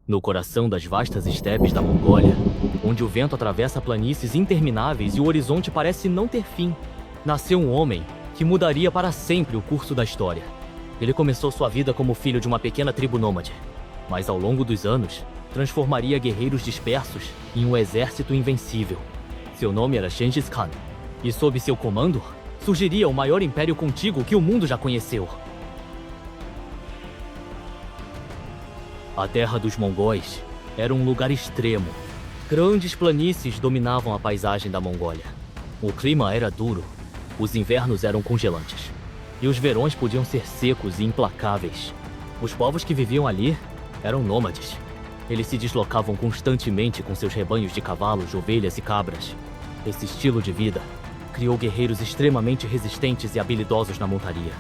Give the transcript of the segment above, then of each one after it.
No coração das vastas estepes da Mongólia, onde o vento atravessa planícies intermináveis e o horizonte parece não ter fim, nasceu um homem que mudaria para sempre o curso da história. Ele começou sua vida como filho de uma pequena tribo nômade, mas ao longo dos anos, transformaria guerreiros dispersos em um exército invencível. Seu nome era Gengis Khan, e sob seu comando, surgiria o maior império contíguo que o mundo já conheceu. A terra dos mongóis era um lugar extremo. Grandes planícies dominavam a paisagem da Mongólia. O clima era duro, os invernos eram congelantes, e os verões podiam ser secos e implacáveis. Os povos que viviam ali eram nômades. Eles se deslocavam constantemente com seus rebanhos de cavalos, ovelhas e cabras. Esse estilo de vida criou guerreiros extremamente resistentes e habilidosos na montaria.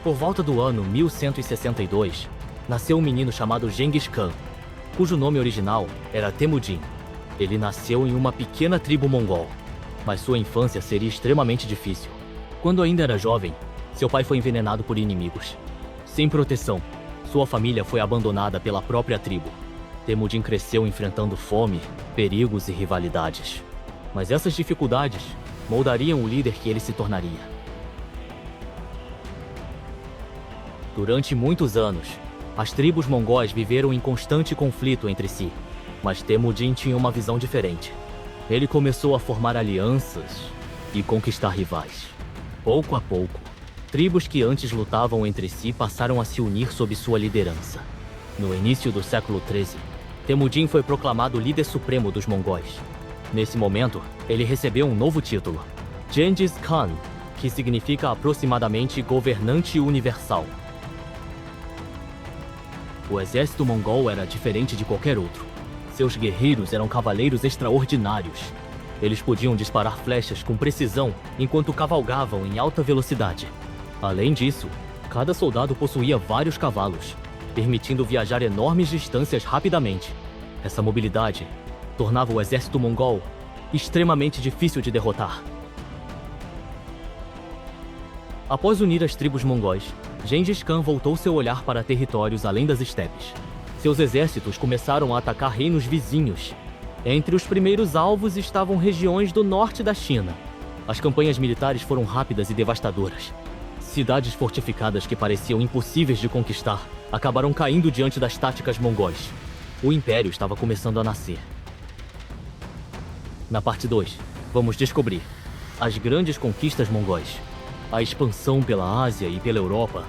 Por volta do ano 1162, nasceu um menino chamado Gengis Khan, cujo nome original era Temujin. Ele nasceu em uma pequena tribo mongol, mas sua infância seria extremamente difícil. Quando ainda era jovem, seu pai foi envenenado por inimigos. Sem proteção, sua família foi abandonada pela própria tribo. Temujin cresceu enfrentando fome, perigos e rivalidades. Mas essas dificuldades moldariam o líder que ele se tornaria. Durante muitos anos, as tribos mongóis viveram em constante conflito entre si, mas Temujin tinha uma visão diferente. Ele começou a formar alianças e conquistar rivais. Pouco a pouco, tribos que antes lutavam entre si passaram a se unir sob sua liderança. No início do século XIII, Temujin foi proclamado líder supremo dos mongóis. Nesse momento, ele recebeu um novo título, Gengis Khan, que significa aproximadamente governante universal. O exército mongol era diferente de qualquer outro. Seus guerreiros eram cavaleiros extraordinários. Eles podiam disparar flechas com precisão enquanto cavalgavam em alta velocidade. Além disso, cada soldado possuía vários cavalos, permitindo viajar enormes distâncias rapidamente. Essa mobilidade tornava o exército mongol extremamente difícil de derrotar. Após unir as tribos mongóis, Gengis Khan voltou seu olhar para territórios além das estepes. Seus exércitos começaram a atacar reinos vizinhos. Entre os primeiros alvos estavam regiões do norte da China. As campanhas militares foram rápidas e devastadoras. Cidades fortificadas que pareciam impossíveis de conquistar acabaram caindo diante das táticas mongóis. O império estava começando a nascer. Na parte 2, vamos descobrir as grandes conquistas mongóis, a expansão pela Ásia e pela Europa,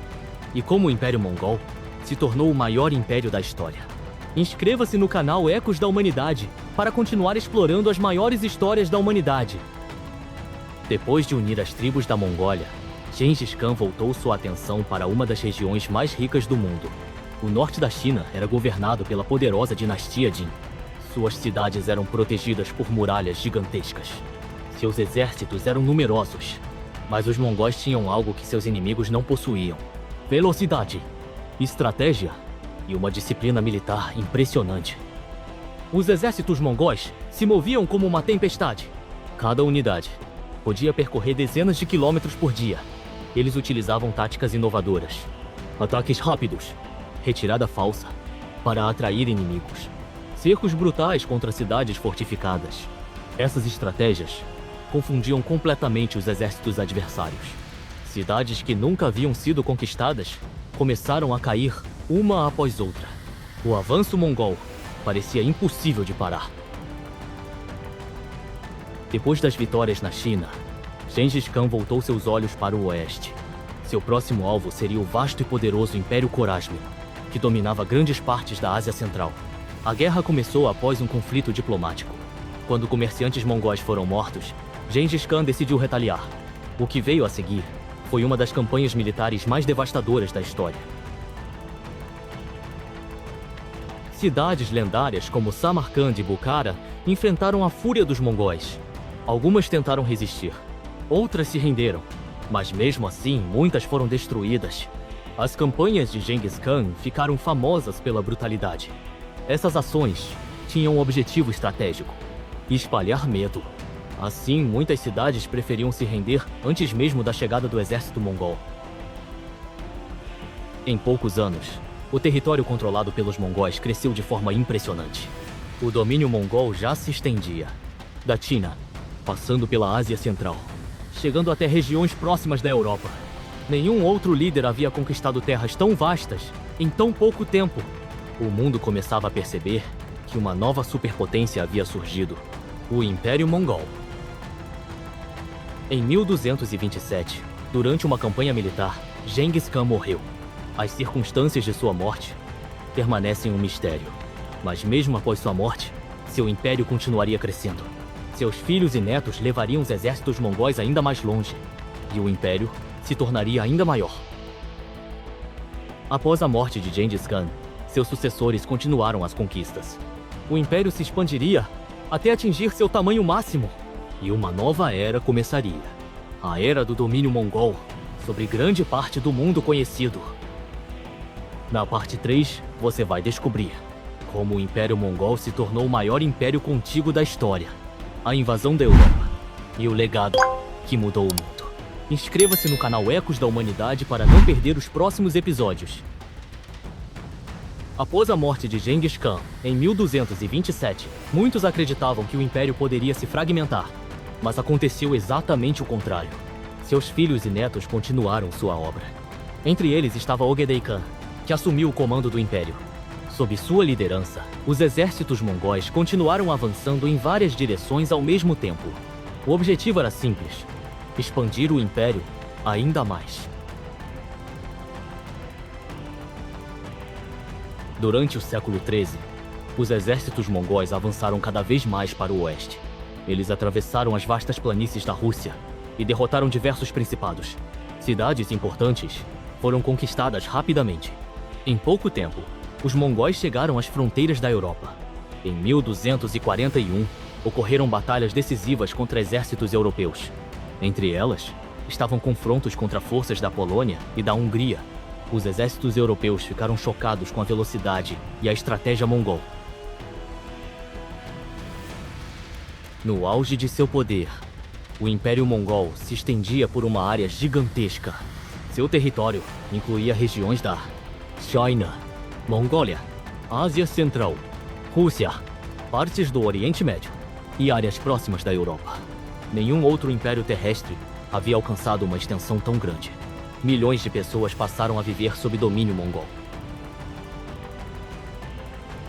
e como o Império Mongol se tornou o maior império da história. Inscreva-se no canal Ecos da Humanidade para continuar explorando as maiores histórias da humanidade. Depois de unir as tribos da Mongólia, Gengis Khan voltou sua atenção para uma das regiões mais ricas do mundo. O norte da China era governado pela poderosa dinastia Jin. Suas cidades eram protegidas por muralhas gigantescas. Seus exércitos eram numerosos, mas os mongóis tinham algo que seus inimigos não possuíam: velocidade, estratégia e uma disciplina militar impressionante. Os exércitos mongóis se moviam como uma tempestade. Cada unidade podia percorrer dezenas de quilômetros por dia. Eles utilizavam táticas inovadoras, ataques rápidos, retirada falsa, para atrair inimigos, cercos brutais contra cidades fortificadas. Essas estratégias confundiam completamente os exércitos adversários. Cidades que nunca haviam sido conquistadas começaram a cair uma após outra. O avanço mongol parecia impossível de parar. Depois das vitórias na China, Gengis Khan voltou seus olhos para o oeste. Seu próximo alvo seria o vasto e poderoso Império Khorásmio, que dominava grandes partes da Ásia Central. A guerra começou após um conflito diplomático. Quando comerciantes mongóis foram mortos, Gengis Khan decidiu retaliar. O que veio a seguir foi uma das campanhas militares mais devastadoras da história. Cidades lendárias como Samarcand e Bukhara enfrentaram a fúria dos mongóis. Algumas tentaram resistir, outras se renderam, mas mesmo assim muitas foram destruídas. As campanhas de Gengis Khan ficaram famosas pela brutalidade. Essas ações tinham um objetivo estratégico: espalhar medo. Assim, muitas cidades preferiam se render antes mesmo da chegada do exército mongol. Em poucos anos, o território controlado pelos mongóis cresceu de forma impressionante. O domínio mongol já se estendia da China, passando pela Ásia Central, chegando até regiões próximas da Europa. Nenhum outro líder havia conquistado terras tão vastas em tão pouco tempo. O mundo começava a perceber que uma nova superpotência havia surgido: o Império Mongol. Em 1227, durante uma campanha militar, Genghis Khan morreu. As circunstâncias de sua morte permanecem um mistério. Mas mesmo após sua morte, seu império continuaria crescendo. Seus filhos e netos levariam os exércitos mongóis ainda mais longe, e o império se tornaria ainda maior. Após a morte de Genghis Khan, seus sucessores continuaram as conquistas. O império se expandiria até atingir seu tamanho máximo, e uma nova era começaria. A Era do Domínio Mongol, sobre grande parte do mundo conhecido. Na parte 3, você vai descobrir como o Império Mongol se tornou o maior império contíguo da história, a invasão da Europa e o legado que mudou o mundo. Inscreva-se no canal Ecos da Humanidade para não perder os próximos episódios. Após a morte de Genghis Khan, em 1227, muitos acreditavam que o império poderia se fragmentar, mas aconteceu exatamente o contrário. Seus filhos e netos continuaram sua obra. Entre eles estava Ogedei Khan, que assumiu o comando do império. Sob sua liderança, os exércitos mongóis continuaram avançando em várias direções ao mesmo tempo. O objetivo era simples: expandir o império ainda mais. Durante o século XIII, os exércitos mongóis avançaram cada vez mais para o oeste. Eles atravessaram as vastas planícies da Rússia e derrotaram diversos principados. Cidades importantes foram conquistadas rapidamente. Em pouco tempo, os mongóis chegaram às fronteiras da Europa. Em 1241, ocorreram batalhas decisivas contra exércitos europeus. Entre elas, estavam confrontos contra forças da Polônia e da Hungria. Os exércitos europeus ficaram chocados com a velocidade e a estratégia mongol. No auge de seu poder, o Império Mongol se estendia por uma área gigantesca. Seu território incluía regiões da China, Mongólia, Ásia Central, Rússia, partes do Oriente Médio e áreas próximas da Europa. Nenhum outro império terrestre havia alcançado uma extensão tão grande. Milhões de pessoas passaram a viver sob domínio mongol.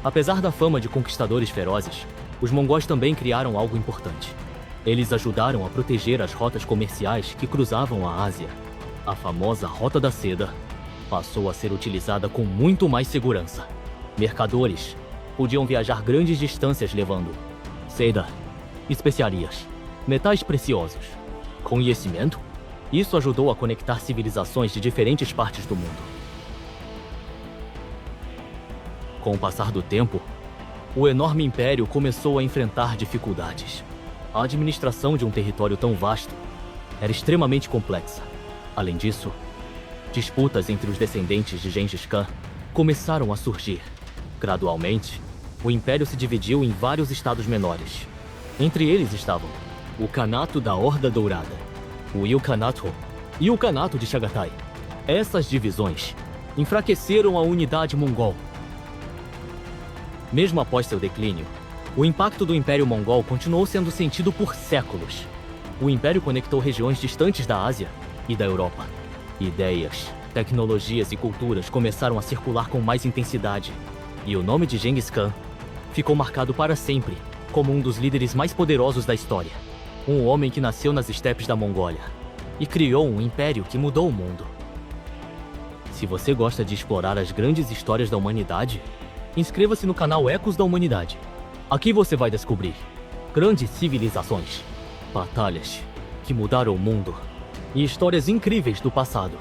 Apesar da fama de conquistadores ferozes, os mongóis também criaram algo importante. Eles ajudaram a proteger as rotas comerciais que cruzavam a Ásia. A famosa Rota da Seda passou a ser utilizada com muito mais segurança. Mercadores podiam viajar grandes distâncias levando seda, especiarias, metais preciosos, conhecimento. Isso ajudou a conectar civilizações de diferentes partes do mundo. Com o passar do tempo, o enorme império começou a enfrentar dificuldades. A administração de um território tão vasto era extremamente complexa. Além disso, disputas entre os descendentes de Genghis Khan começaram a surgir. Gradualmente, o império se dividiu em vários estados menores. Entre eles estavam o Kanato da Horda Dourada, o Ilkhanato e o Kanato de Chagatai. Essas divisões enfraqueceram a unidade mongol. Mesmo após seu declínio, o impacto do Império Mongol continuou sendo sentido por séculos. O Império conectou regiões distantes da Ásia e da Europa. Ideias, tecnologias e culturas começaram a circular com mais intensidade, e o nome de Genghis Khan ficou marcado para sempre como um dos líderes mais poderosos da história. Um homem que nasceu nas estepes da Mongólia e criou um império que mudou o mundo. Se você gosta de explorar as grandes histórias da humanidade, inscreva-se no canal Ecos da Humanidade. Aqui você vai descobrir grandes civilizações, batalhas que mudaram o mundo e histórias incríveis do passado.